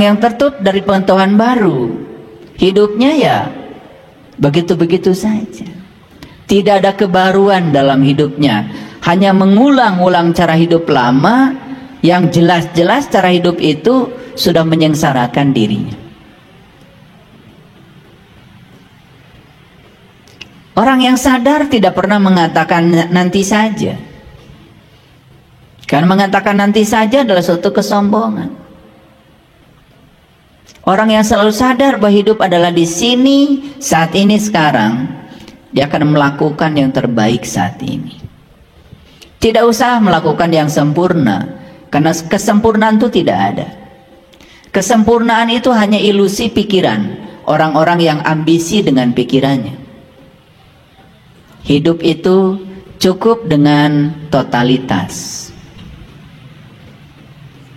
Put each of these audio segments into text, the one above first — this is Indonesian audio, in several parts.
yang tertutup dari pengetahuan baru. Hidupnya ya begitu-begitu saja. Tidak ada kebaruan dalam hidupnya. Hanya mengulang-ulang cara hidup lama yang jelas-jelas cara hidup itu sudah menyengsarakan dirinya. Orang yang sadar tidak pernah mengatakan nanti saja. Karena mengatakan nanti saja adalah suatu kesombongan. Orang yang selalu sadar bahwa hidup adalah di sini, saat ini, sekarang, dia akan melakukan yang terbaik saat ini. Tidak usah melakukan yang sempurna, karena kesempurnaan itu tidak ada. Kesempurnaan itu hanya ilusi pikiran orang-orang yang ambisi dengan pikirannya. Hidup itu cukup dengan totalitas.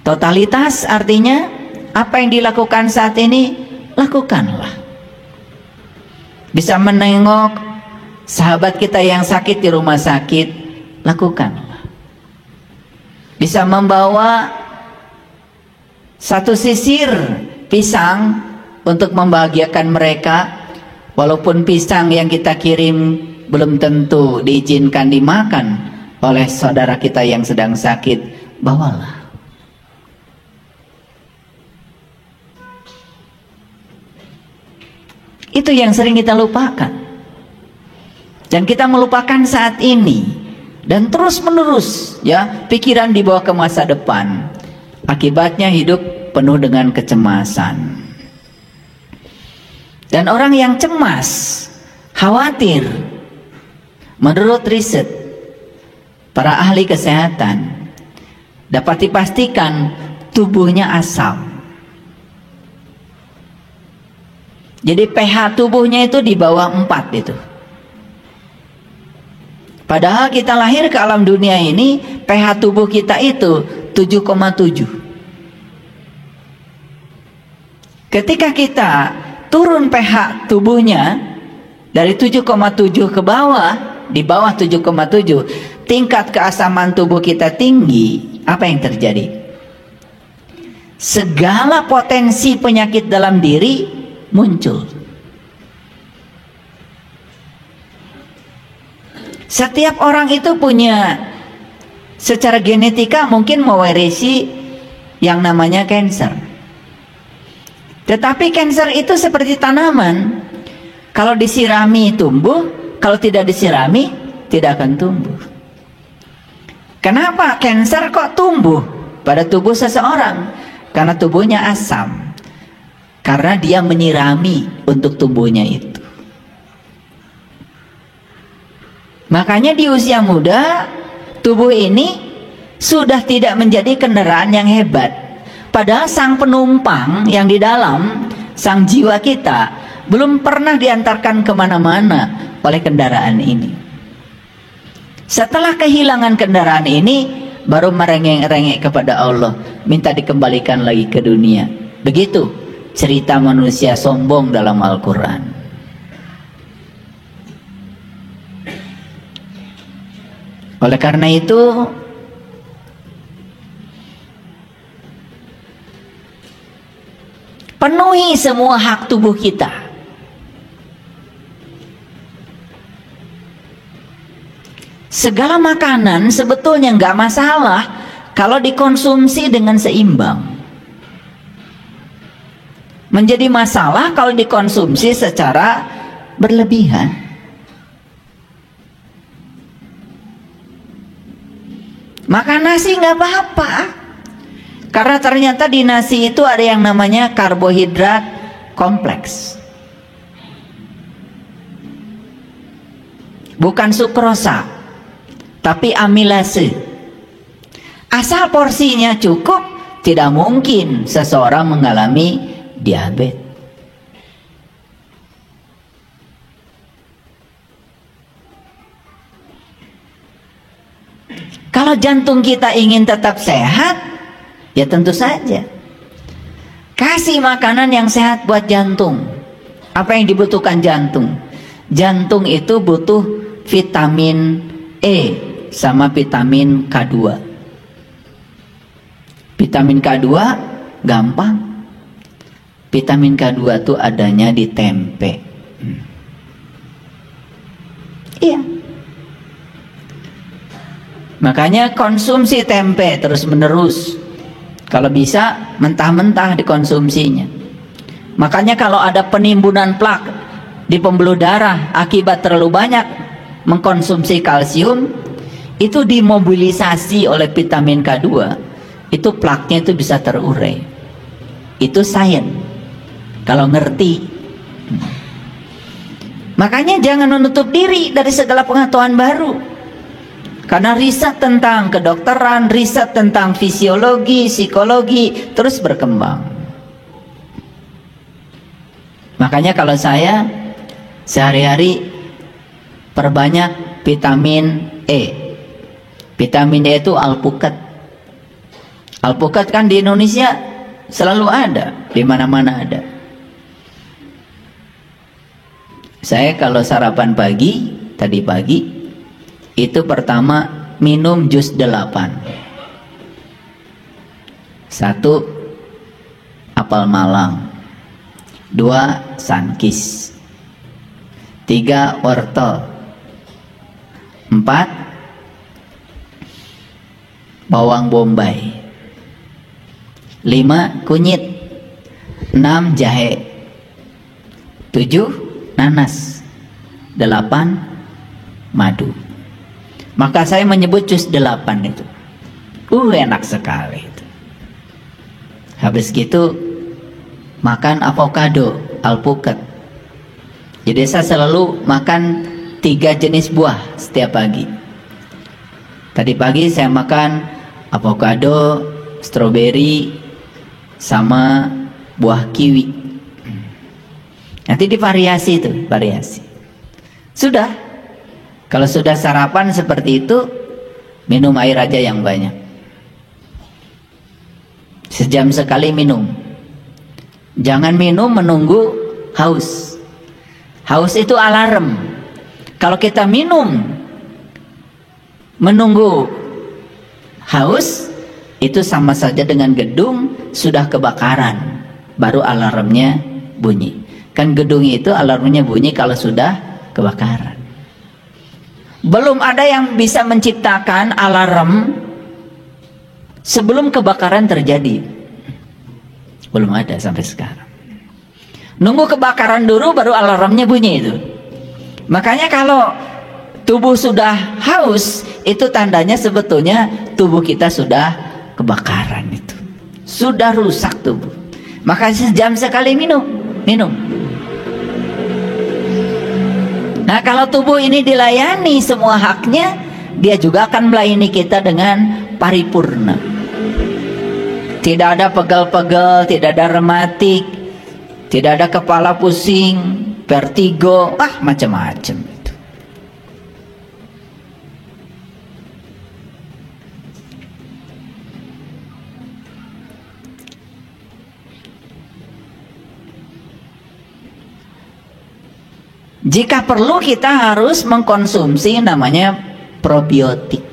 Totalitas artinya apa yang dilakukan saat ini, lakukanlah. Bisa menengok sahabat kita yang sakit di rumah sakit, lakukanlah. Bisa membawa satu sisir pisang untuk membahagiakan mereka, walaupun pisang yang kita kirim belum tentu diizinkan dimakan oleh saudara kita yang sedang sakit, bawalah. Itu yang sering kita lupakan. Dan kita melupakan saat ini. Dan terus menerus ya, pikiran dibawa ke masa depan. Akibatnya hidup penuh dengan kecemasan. Dan orang yang cemas, khawatir, menurut riset para ahli kesehatan, dapat dipastikan tubuhnya asam. Jadi pH tubuhnya itu di bawah 4 itu. Padahal kita lahir ke alam dunia ini, pH tubuh kita itu 7,7. Ketika kita turun pH tubuhnya dari 7,7 ke bawah, di bawah 7,7, tingkat keasaman tubuh kita tinggi, apa yang terjadi? Segala potensi penyakit dalam diri muncul. Setiap orang itu punya, secara genetika mungkin mewarisi yang namanya kanker. Tetapi kanker itu seperti tanaman. Kalau disirami tumbuh, kalau tidak disirami tidak akan tumbuh. Kenapa kanker kok tumbuh pada tubuh seseorang? Karena tubuhnya asam. Karena dia menyirami untuk tubuhnya itu. Makanya di usia muda, tubuh ini sudah tidak menjadi kendaraan yang hebat. Padahal sang penumpang yang di dalam, sang jiwa kita, belum pernah diantarkan kemana-mana oleh kendaraan ini. Setelah kehilangan kendaraan ini, baru merengek-rengek kepada Allah, minta dikembalikan lagi ke dunia. Begitu cerita manusia sombong dalam Al-Quran. Oleh karena itu, penuhi semua hak tubuh kita. Segala makanan sebetulnya nggak masalah kalau dikonsumsi dengan seimbang. Menjadi masalah kalau dikonsumsi secara berlebihan. Makan nasi nggak apa-apa, karena ternyata di nasi itu ada yang namanya karbohidrat kompleks, bukan sukrosa, tapi amilase. Asal porsinya cukup, tidak mungkin seseorang mengalami diabetes. Kalau jantung kita ingin tetap sehat, ya tentu saja kasih makanan yang sehat buat jantung. Apa yang dibutuhkan jantung? Jantung itu butuh vitamin E sama vitamin K2. Vitamin K2 gampang, Vitamin K2 itu adanya di tempe. Iya. Makanya konsumsi tempe terus menerus. Kalau bisa mentah-mentah dikonsumsinya. Makanya kalau ada penimbunan plak di pembuluh darah akibat terlalu banyak mengkonsumsi kalsium, itu dimobilisasi oleh vitamin K2, itu plaknya itu bisa terurai. Itu sains kalau ngerti. Makanya jangan menutup diri dari segala pengetahuan baru, karena riset tentang kedokteran, riset tentang fisiologi, psikologi terus berkembang. Makanya kalau saya sehari-hari perbanyak vitamin E. Vitamin E itu alpukat. Alpukat kan di Indonesia selalu ada, di mana-mana ada. Saya kalau sarapan pagi, tadi pagi, itu pertama minum jus 8. 1 apel malang, 2 sunkist, 3 wortel, 4 bawang bombay, 5 kunyit, 6 jahe, 7 nanas, 8 madu. Maka saya menyebut jus 8 itu. Enak sekali itu. Habis gitu makan avocado, alpukat. Jadi saya selalu makan 3 jenis buah setiap pagi. Tadi pagi saya makan avocado, stroberi, sama buah kiwi. Nanti divariasi itu, variasi. Sudah. Kalau sudah sarapan seperti itu, minum air aja yang banyak. Sejam sekali minum. Jangan minum menunggu haus. Haus itu alarm. Kalau kita minum menunggu haus, itu sama saja dengan gedung sudah kebakaran, baru alarmnya bunyi. Kan gedung itu alarmnya bunyi kalau sudah kebakaran. Belum ada yang bisa menciptakan alarm sebelum kebakaran terjadi. Belum ada sampai sekarang. Nunggu kebakaran dulu baru alarmnya bunyi itu. Makanya kalau tubuh sudah haus, itu tandanya sebetulnya tubuh kita sudah kebakaran itu. Sudah rusak tubuh. Maka sejam sekali minum. Nah, kalau tubuh ini dilayani semua haknya, dia juga akan melayani kita dengan paripurna. Tidak ada pegal-pegal, tidak ada rematik, tidak ada kepala pusing, vertigo, macam-macam itu. Jika perlu kita harus mengkonsumsi namanya probiotik.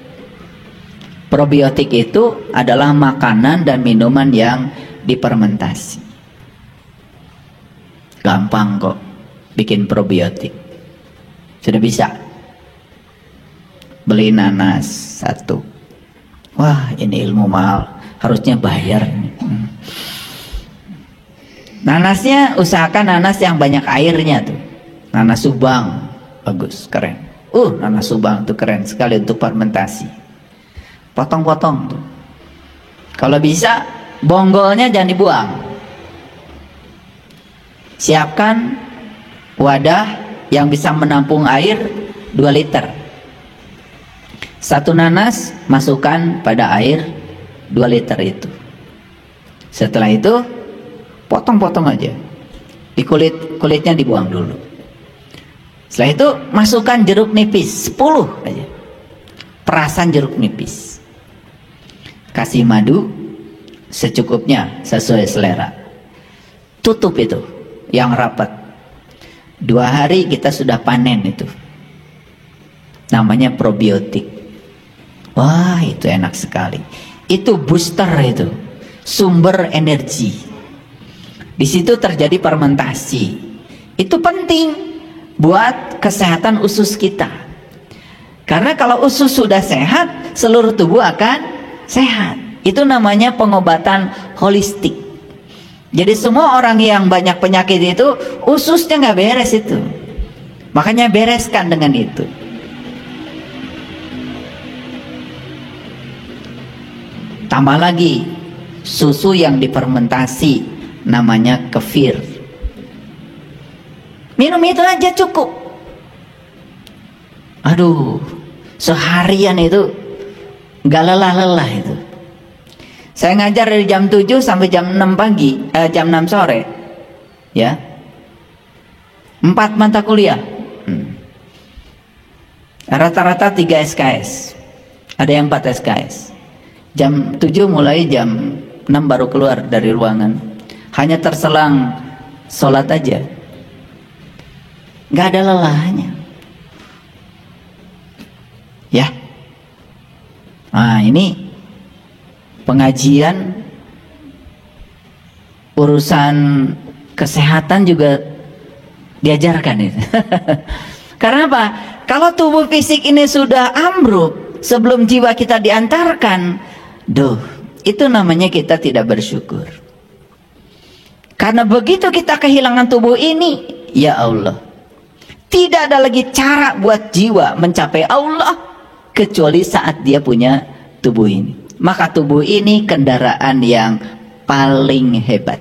Probiotik itu adalah makanan dan minuman yang difermentasi. Gampang kok bikin probiotik. Sudah bisa. Beli nanas 1. Wah, ini ilmu mahal, harusnya bayar. Nanasnya usahakan nanas yang banyak airnya tuh. Nanas Subang, bagus, keren. Nanas Subang itu keren sekali untuk fermentasi. Potong-potong tuh. Kalau bisa, bonggolnya jangan dibuang. Siapkan wadah yang bisa menampung air 2 liter. 1 nanas masukkan pada air 2 liter itu. Setelah itu, potong-potong aja. Di kulitnya dibuang dulu. Setelah itu masukkan jeruk nipis 10 aja. Perasan jeruk nipis. Kasih madu secukupnya sesuai selera. Tutup itu yang rapat. 2 hari kita sudah panen itu. Namanya probiotik. Wah, itu enak sekali. Itu booster itu. Sumber energi. Di situ terjadi fermentasi. Itu penting buat kesehatan usus kita. Karena kalau usus sudah sehat, seluruh tubuh akan sehat. Itu namanya pengobatan holistik. Jadi semua orang yang banyak penyakit itu ususnya nggak beres itu. Makanya bereskan dengan itu. Tambah lagi susu yang difermentasi, namanya kefir. Minum itu aja cukup. Aduh, seharian itu nggak lelah-lelah itu. Saya ngajar dari jam 7 sampai jam 6 pagi, jam 6 sore. Ya. 4 mata kuliah. Rata-rata 3 SKS. Ada yang 4 SKS. Jam 7 mulai, jam 6 baru keluar dari ruangan. Hanya terselang sholat aja. Gak ada lelahnya. Ya. Nah ini pengajian urusan kesehatan juga diajarkan itu. Karena apa? Kalau tubuh fisik ini sudah ambruk sebelum jiwa kita diantarkan, itu namanya kita tidak bersyukur. Karena begitu kita kehilangan tubuh ini, ya Allah, tidak ada lagi cara buat jiwa mencapai Allah kecuali saat dia punya tubuh ini. Maka tubuh ini kendaraan yang paling hebat.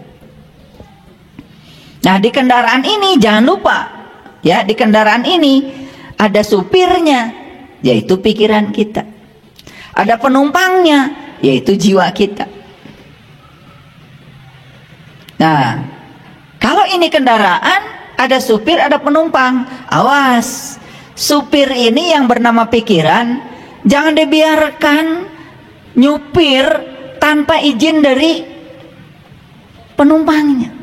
Nah, di kendaraan ini jangan lupa, ya, di kendaraan ini ada supirnya, yaitu pikiran kita. Ada penumpangnya, yaitu jiwa kita. Nah, kalau ini kendaraan, ada supir, ada penumpang. Awas, supir ini yang bernama pikiran, jangan dibiarkan nyupir tanpa izin dari penumpangnya.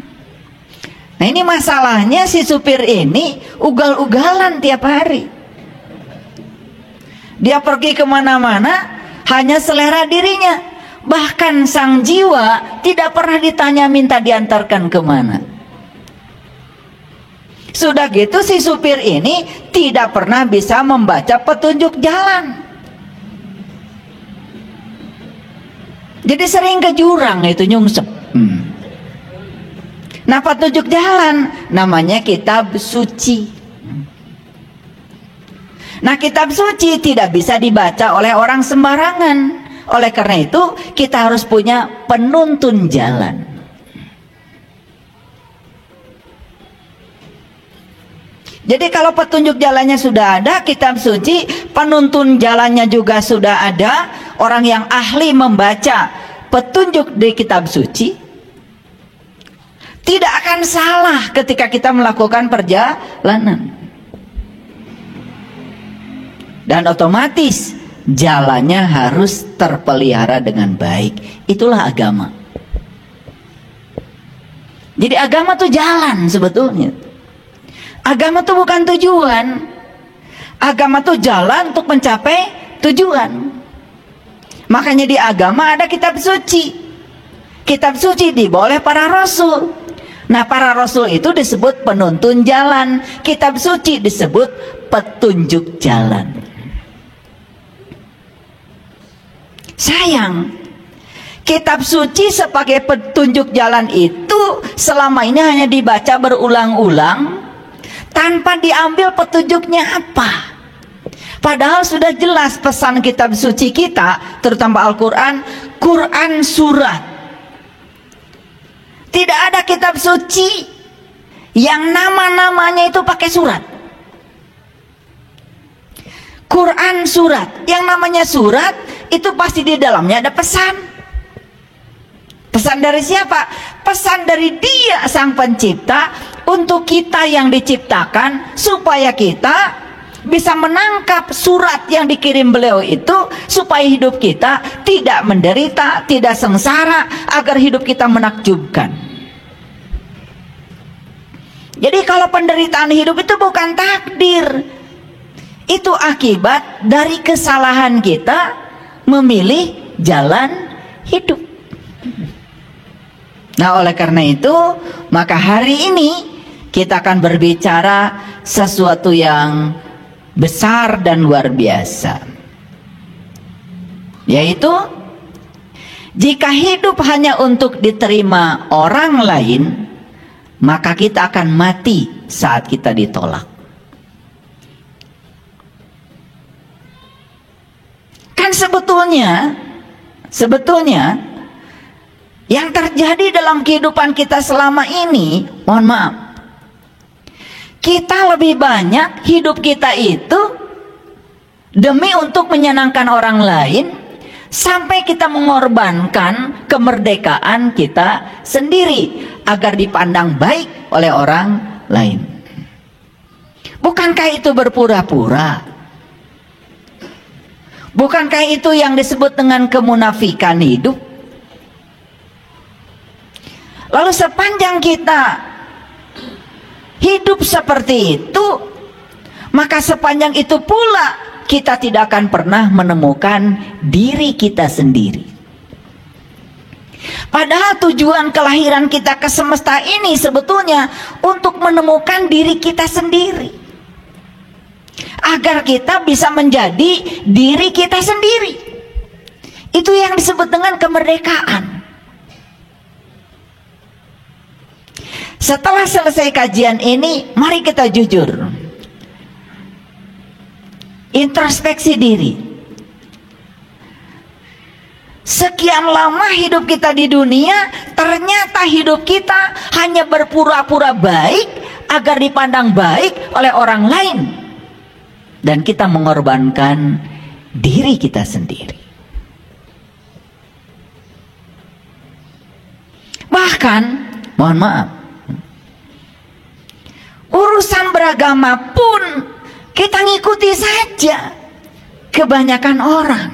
Nah, ini masalahnya, si supir ini ugal-ugalan tiap hari. Dia pergi kemana-mana hanya selera dirinya. Bahkan sang jiwa tidak pernah ditanya minta diantarkan kemana. Sudah gitu si supir ini tidak pernah bisa membaca petunjuk jalan. Jadi sering ke jurang itu nyungsep. Nah, petunjuk jalan namanya kitab suci. Nah, kitab suci tidak bisa dibaca oleh orang sembarangan. Oleh karena itu kita harus punya penuntun jalan. Jadi kalau petunjuk jalannya sudah ada, kitab suci, penuntun jalannya juga sudah ada, orang yang ahli membaca petunjuk di kitab suci, tidak akan salah ketika kita melakukan perjalanan. Dan otomatis jalannya harus terpelihara dengan baik. Itulah agama. Jadi agama tuh jalan sebetulnya. Agama tuh bukan tujuan. Agama tuh jalan untuk mencapai tujuan. Makanya di agama ada kitab suci. Kitab suci dibawa oleh para rasul. Nah, para rasul itu disebut penuntun jalan. Kitab suci disebut petunjuk jalan. Sayang, kitab suci sebagai petunjuk jalan itu selama ini hanya dibaca berulang-ulang tanpa diambil petunjuknya apa. Padahal sudah jelas pesan kitab suci kita, terutama Al-Quran, Quran surat. Tidak ada kitab suci yang nama-namanya itu pakai surat. Quran surat, yang namanya surat itu pasti di dalamnya ada pesan. Pesan dari siapa? Pesan dari Dia Sang Pencipta untuk kita yang diciptakan, supaya kita bisa menangkap surat yang dikirim beliau itu, supaya hidup kita tidak menderita, tidak sengsara, agar hidup kita menakjubkan. Jadi kalau penderitaan hidup itu bukan takdir, itu akibat dari kesalahan kita memilih jalan hidup. Nah, oleh karena itu, maka hari ini kita akan berbicara sesuatu yang besar dan luar biasa, yaitu jika hidup hanya untuk diterima orang lain, maka kita akan mati saat kita ditolak. Kan sebetulnya yang terjadi dalam kehidupan kita selama ini, mohon maaf, kita lebih banyak hidup kita itu demi untuk menyenangkan orang lain, sampai kita mengorbankan kemerdekaan kita sendiri agar dipandang baik oleh orang lain. Bukankah itu berpura-pura? Bukankah itu yang disebut dengan kemunafikan hidup? Lalu sepanjang kita hidup seperti itu, maka sepanjang itu pula kita tidak akan pernah menemukan diri kita sendiri. Padahal tujuan kelahiran kita ke semesta ini sebetulnya untuk menemukan diri kita sendiri, agar kita bisa menjadi diri kita sendiri. Itu yang disebut dengan kemerdekaan. Setelah selesai kajian ini, mari kita jujur, introspeksi diri. Sekian lama hidup kita di dunia, ternyata hidup kita hanya berpura-pura baik agar dipandang baik oleh orang lain, dan kita mengorbankan diri kita sendiri. Bahkan, mohon maaf, urusan beragama pun kita ngikuti saja kebanyakan orang.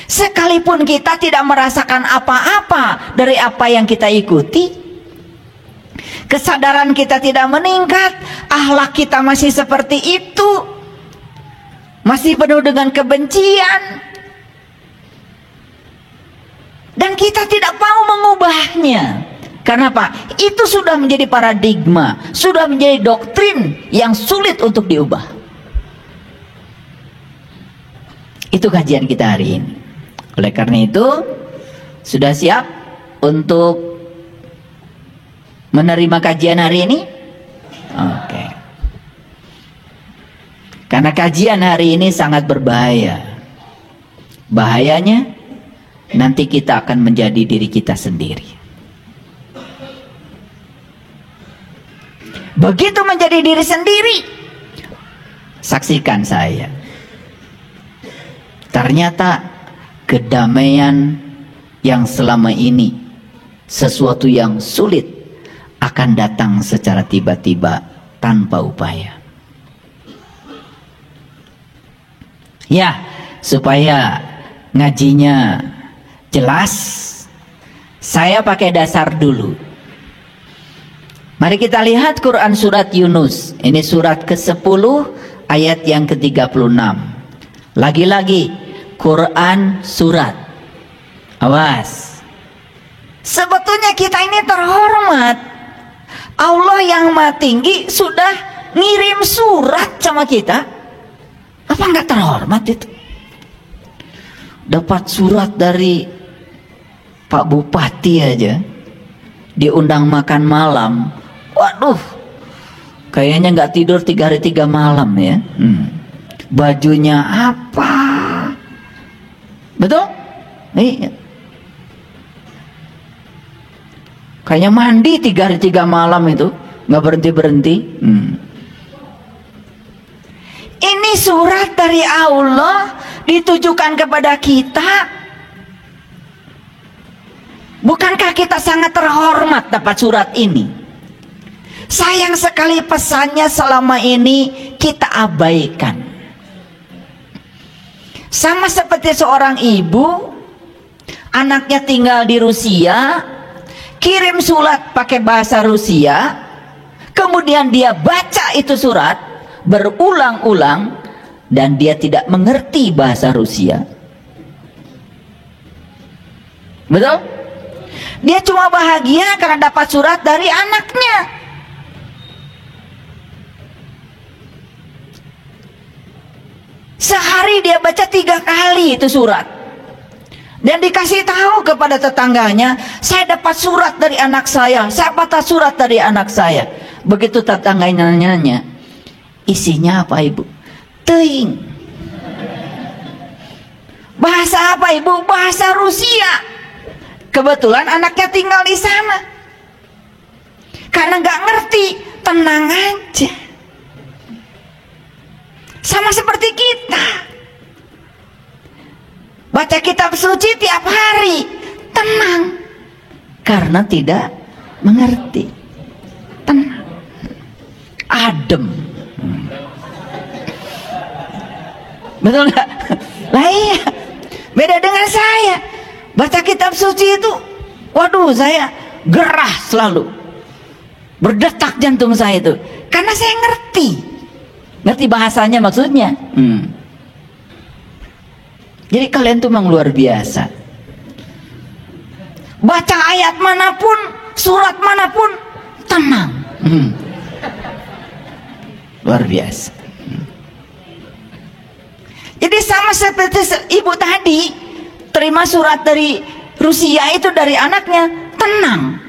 Sekalipun kita tidak merasakan apa-apa dari apa yang kita ikuti, kesadaran kita tidak meningkat, akhlak kita masih seperti itu, masih penuh dengan kebencian, dan kita tidak mau mengubahnya. Kenapa? Itu sudah menjadi paradigma, sudah menjadi doktrin yang sulit untuk diubah. Itu kajian kita hari ini. Oleh karena itu, sudah siap untuk menerima kajian hari ini? Oke. Karena kajian hari ini sangat berbahaya. Bahayanya, nanti kita akan menjadi diri kita sendiri. Begitu menjadi diri sendiri, saksikan saya, ternyata kedamaian yang selama ini sesuatu yang sulit akan datang secara tiba-tiba tanpa upaya. Ya, supaya ngajinya jelas, saya pakai dasar dulu. Mari kita lihat Quran surat Yunus. Ini surat ke-10 ayat yang ke-36. Lagi-lagi Quran surat. Awas. Sebetulnya kita ini terhormat. Allah yang Maha Tinggi sudah ngirim surat sama kita. Apa enggak terhormat itu? Dapat surat dari Pak Bupati aja, diundang makan malam. Waduh, kayaknya nggak tidur 3 hari 3 malam ya. Bajunya apa? Betul? Iya. Kayaknya mandi 3 hari 3 malam itu, nggak berhenti-berhenti. Ini surat dari Allah ditujukan kepada kita. Bukankah kita sangat terhormat dapat surat ini? Sayang sekali pesannya selama ini kita abaikan. Sama seperti seorang ibu, anaknya tinggal di Rusia, kirim surat pakai bahasa Rusia, kemudian dia baca itu surat berulang-ulang dan dia tidak mengerti bahasa Rusia. Betul? Dia cuma bahagia karena dapat surat dari anaknya. Sehari dia baca 3 kali itu surat. Dan dikasih tahu kepada tetangganya, saya dapat surat dari anak saya, saya dapat surat dari anak saya. Begitu tetangganya nanya, isinya apa ibu? Teuing. Bahasa apa ibu? Bahasa Rusia. Kebetulan anaknya tinggal di sana. Karena nggak ngerti, tenang aja. Sama seperti kita. Baca kitab suci tiap hari, tenang. Karena tidak mengerti. Tenang. Adem. Betul nggak? Lah iya. Beda dengan saya. Baca kitab suci itu, waduh, saya gerah selalu. Berdetak jantung saya itu. Karena saya ngerti. Ngerti bahasanya maksudnya. Jadi kalian tuh memang luar biasa. Baca ayat manapun, surat manapun, tenang. Luar biasa. Jadi sama seperti ibu tadi, terima surat dari Rusia itu dari anaknya, tenang.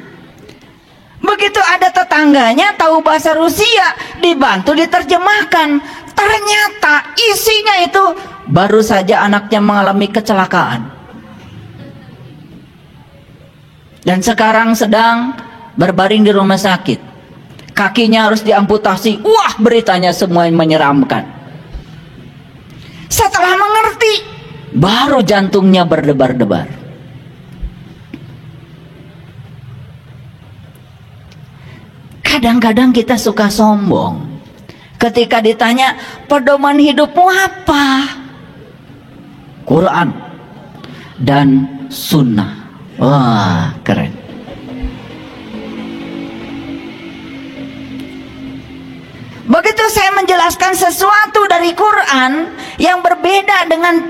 Begitu ada tetangganya tahu bahasa Rusia, dibantu diterjemahkan. Ternyata isinya itu baru saja anaknya mengalami kecelakaan. Dan sekarang sedang berbaring di rumah sakit. Kakinya harus diamputasi. Wah, beritanya semua yang menyeramkan. Setelah mengerti, baru jantungnya berdebar-debar. Kadang-kadang kita suka sombong. Ketika ditanya, pedoman hidupmu apa? Quran dan sunnah. Wah, keren. Begitu saya menjelaskan sesuatu dari Quran yang berbeda dengan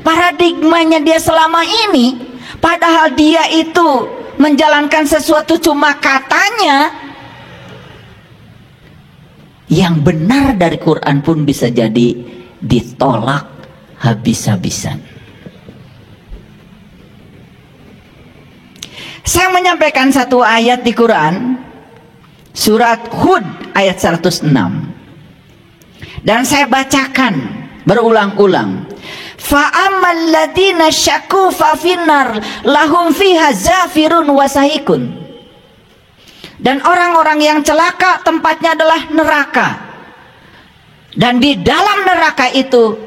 paradigmanya dia selama ini, padahal dia itu menjalankan sesuatu cuma katanya, yang benar dari Quran pun bisa jadi ditolak habis-habisan. Saya menyampaikan satu ayat di Quran, surat Hud ayat 106, dan saya bacakan berulang-ulang. Fa'ammal ladina syaku fafinar lahum fiha zafirun wasahikun. Dan orang-orang yang celaka tempatnya adalah neraka. Dan di dalam neraka itu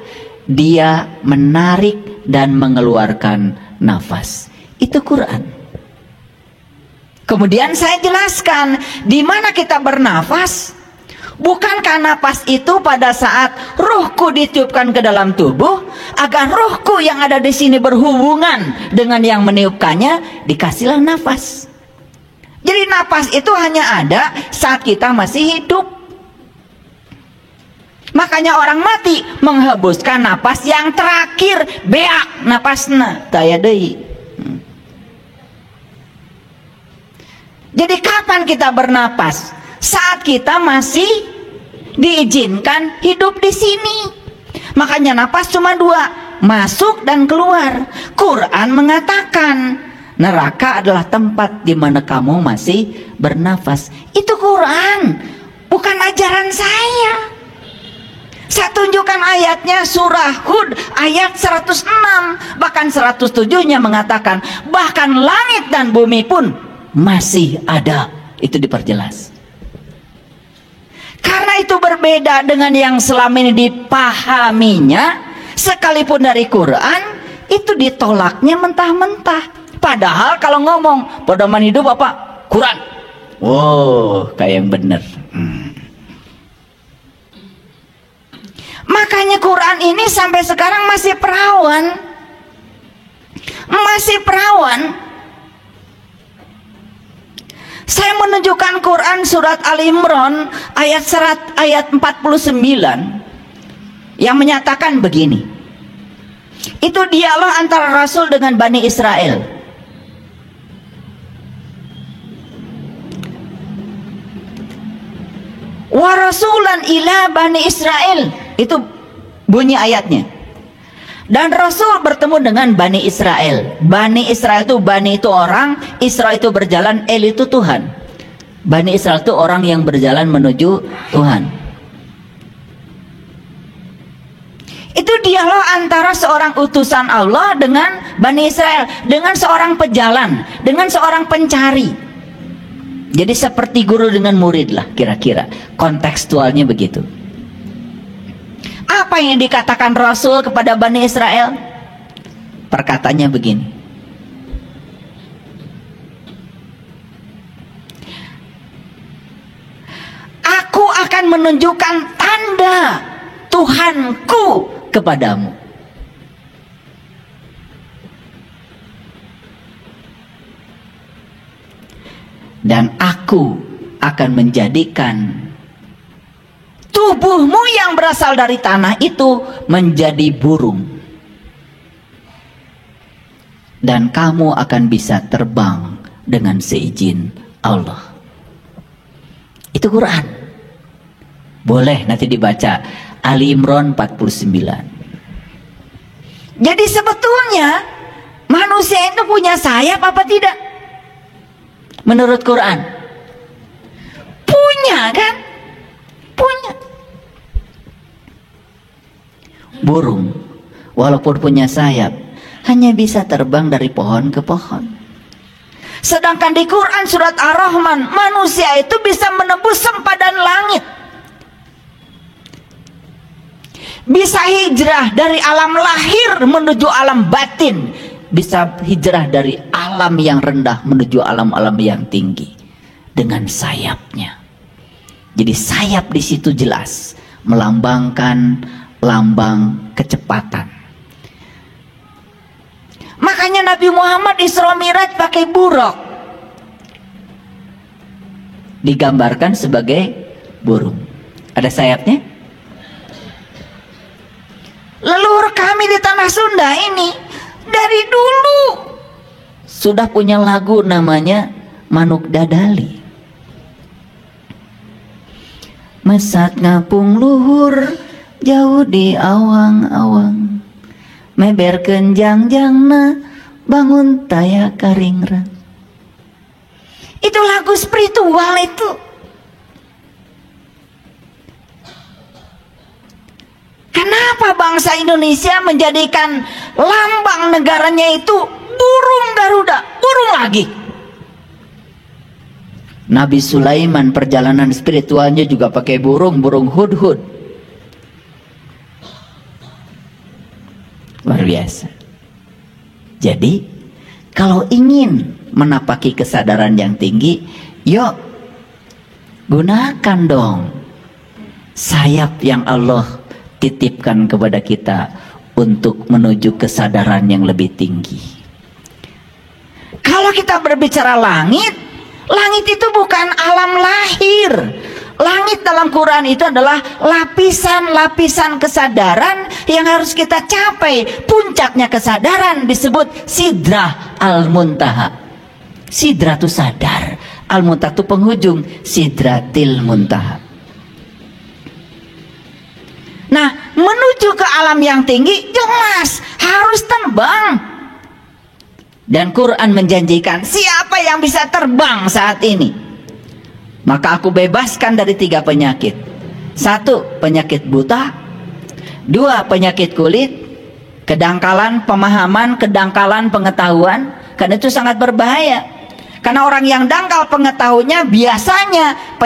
dia menarik dan mengeluarkan nafas. Itu Quran. Kemudian saya jelaskan di mana kita bernafas. Bukankah nafas itu pada saat ruhku ditiupkan ke dalam tubuh, agar ruhku yang ada di sini berhubungan dengan yang meniupkannya, dikasihlah nafas. Jadi nafas itu hanya ada saat kita masih hidup. Makanya orang mati menghembuskan nafas yang terakhir, beak napasna taya deui. Jadi kapan kita bernapas? Saat kita masih diizinkan hidup di sini. Makanya napas cuma 2, masuk dan keluar. Quran mengatakan neraka adalah tempat di mana kamu masih bernafas. Itu Quran, bukan ajaran saya. Saya tunjukkan ayatnya, surah Hud ayat 106, bahkan 107-nya mengatakan bahkan langit dan bumi pun masih ada. Itu diperjelas. Karena itu berbeda dengan yang selama ini dipahaminya, sekalipun dari Quran itu ditolaknya mentah-mentah. Padahal kalau ngomong pedoman hidup apa? Quran. Wow, kayak yang benar. Makanya Quran ini sampai sekarang masih perawan. Masih perawan. Saya menunjukkan Quran surat Al-Imran ayat 49 yang menyatakan begini. Itu dialog antara Rasul dengan Bani Israel. wa rasulan ila bani Israel. Itu bunyi ayatnya. Dan Rasul bertemu dengan Bani Israel. Bani Israel itu, Bani itu orang, Israel itu berjalan, El itu Tuhan. Bani Israel itu orang yang berjalan menuju Tuhan. Itu dialog antara seorang utusan Allah dengan Bani Israel, dengan seorang pejalan, dengan seorang pencari. Jadi seperti guru dengan murid lah kira-kira. Kontekstualnya begitu. Apa yang dikatakan Rasul kepada Bani Israel? Perkataannya begini. Aku akan menunjukkan tanda Tuhanku kepadamu. Dan aku akan menjadikan tubuhmu yang berasal dari tanah itu menjadi burung. Dan kamu akan bisa terbang dengan seizin Allah. Itu Quran. Boleh nanti dibaca Ali Imran 49. Jadi sebetulnya manusia itu punya sayap apa tidak? Menurut Quran. Punya kan? Punya. Burung walaupun punya sayap hanya bisa terbang dari pohon ke pohon. Sedangkan di Quran surat Ar-Rahman, manusia itu bisa menembus sempadan langit, bisa hijrah dari alam lahir menuju alam batin, bisa hijrah dari alam yang rendah menuju alam-alam yang tinggi dengan sayapnya. Jadi sayap di situ jelas melambangkan lambang kecepatan. Makanya Nabi Muhammad Isra Mi'raj pakai buruk, digambarkan sebagai burung. Ada sayapnya. Leluhur kami di tanah Sunda ini dari dulu sudah punya lagu namanya Manuk Dadali. Mesat ngapung luhur jauh di awang-awang, meberkeun jangjangna bangun taya karingrang. Itu lagu spiritual itu. Kenapa bangsa Indonesia menjadikan lambang negaranya itu burung Garuda, burung lagi? Nabi Sulaiman perjalanan spiritualnya juga pakai burung, burung hudhud. Luar biasa. Jadi kalau ingin menapaki kesadaran yang tinggi, yuk gunakan dong sayap yang Allah titipkan kepada kita untuk menuju kesadaran yang lebih tinggi. Kalau kita berbicara langit, langit itu bukan alam lahir. Langit dalam Quran itu adalah lapisan-lapisan kesadaran yang harus kita capai. Puncaknya kesadaran disebut Sidrah Al-Muntaha. Sidrah itu sadar, Al-Muntaha itu penghujung, Sidratil Muntaha. Nah, menuju ke alam yang tinggi jelas harus terbang. Dan Quran menjanjikan siapa yang bisa terbang saat ini, maka aku bebaskan dari 3 penyakit. 1, penyakit buta. 2, penyakit kulit. Kedangkalan pemahaman, kedangkalan pengetahuan. Karena itu sangat berbahaya. Karena orang yang dangkal pengetahuannya biasanya